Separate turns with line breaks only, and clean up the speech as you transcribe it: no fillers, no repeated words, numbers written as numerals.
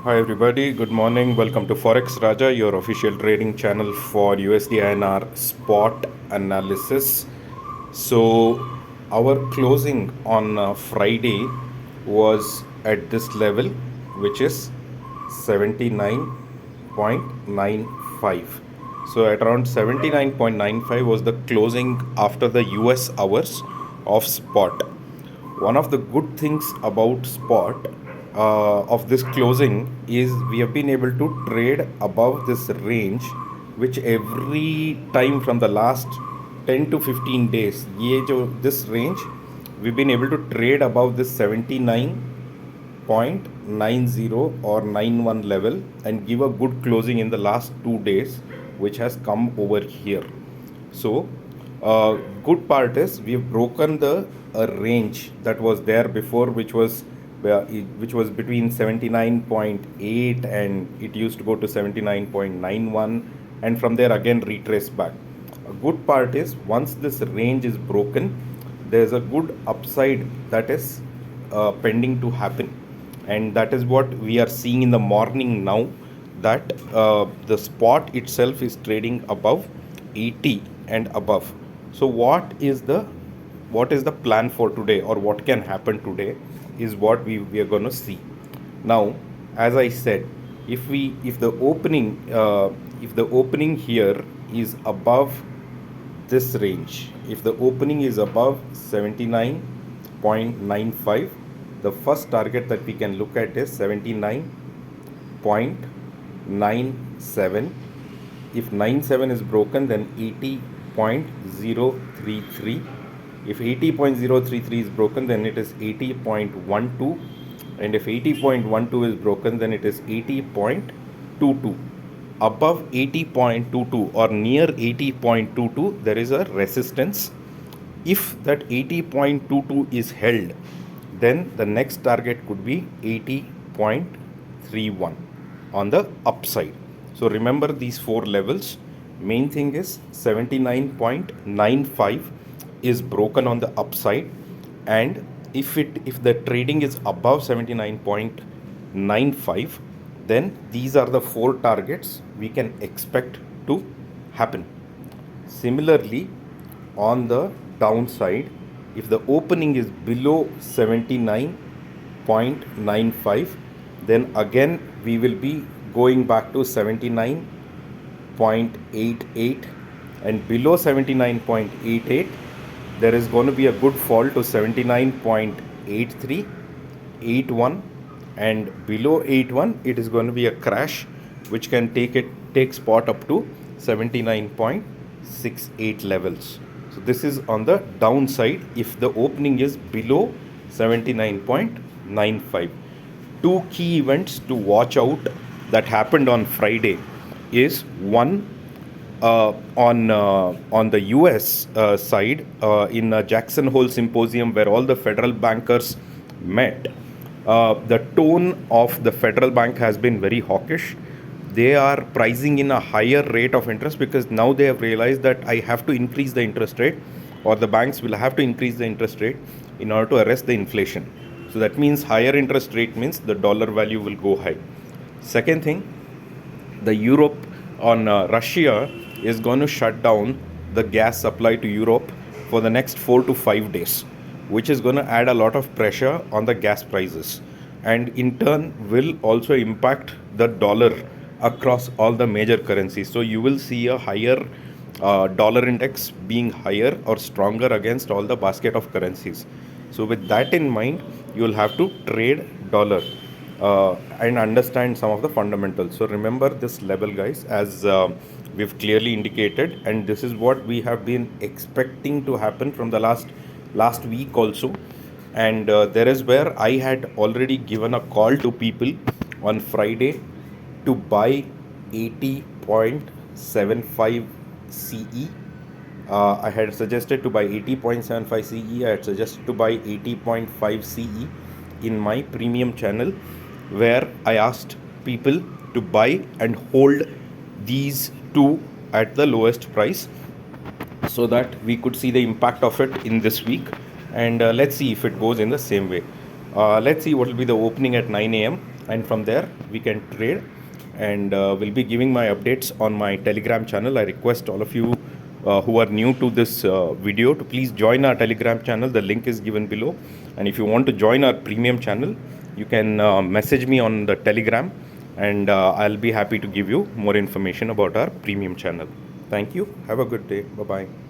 Hi everybody, good morning. Welcome to Forex Raja, your official trading channel for USDINR spot analysis. So, our closing on Friday was at this level, which is 79.95. So, at around 79.95 was the closing after the US hours of spot. One of the good things about spot of this closing is we have been able to trade above this range, which every time from the last 10 to 15 days, this range, we've been able to trade above this 79.90 or 91 level and give a good closing in the last 2 days, which has come over here. So, good part is we've broken the range that was there before, which was between 79.8 and it used to go to 79.91, and from there again retrace back. A good part is once this range is broken, there's a good upside that is pending to happen, and that is what we are seeing in the morning now, that the spot itself is trading above 80 and above. So what is the plan for today, or what can happen today, is what we are going to see now. As I said, if the opening here is above this range, if the opening is above 79.95, the first target that we can look at is 79.97. If 97 is broken, then 80.033. If 80.033 is broken, then it is 80.12, and if 80.12 is broken, then it is 80.22. Above 80.22 or near 80.22, there is a resistance. If that 80.22 is held, then the next target could be 80.31 on the upside. So remember these four levels. Main thing is 79.95 is broken on the upside, and if the trading is above 79.95, then these are the four targets we can expect to happen. Similarly, on the downside, if the opening is below 79.95, then again we will be going back to 79.88, and below 79.88 there is going to be a good fall to 79.83, 81, and below 81 it is going to be a crash, which can take spot up to 79.68 levels. So this is on the downside if the opening is below 79.95. Two key events to watch out that happened on Friday is one, on the US side, in a Jackson Hole symposium where all the federal bankers met. The tone of the federal bank has been very hawkish. They are pricing in a higher rate of interest because now they have realized that I have to increase the interest rate, or the banks will have to increase the interest rate in order to arrest the inflation. So that means higher interest rate means the dollar value will go high. Second thing, the Europe on Russia is going to shut down the gas supply to Europe for the next 4 to 5 days, which is going to add a lot of pressure on the gas prices, and in turn will also impact the dollar across all the major currencies. So you will see a higher dollar index being higher or stronger against all the basket of currencies. So with that in mind, you will have to trade dollar and understand some of the fundamentals. So remember this level, guys, as we've clearly indicated, and this is what we have been expecting to happen from the last week also. And there is where I had already given a call to people on Friday to buy 80.75 CE. I had suggested to buy 80.75 CE. I had suggested to buy 80.5 CE in my premium channel, where I asked people to buy and hold these two at the lowest price, so that we could see the impact of it in this week. And let's see if it goes in the same way. Let's see what will be the opening at 9 a.m. and from there we can trade, and will be giving my updates on my Telegram channel. I request all of you who are new to this video to please join our Telegram channel. The link is given below, and if you want to join our premium channel, you can message me on the Telegram, and I'll be happy to give you more information about our premium channel. Thank you. Have a good day. Bye bye.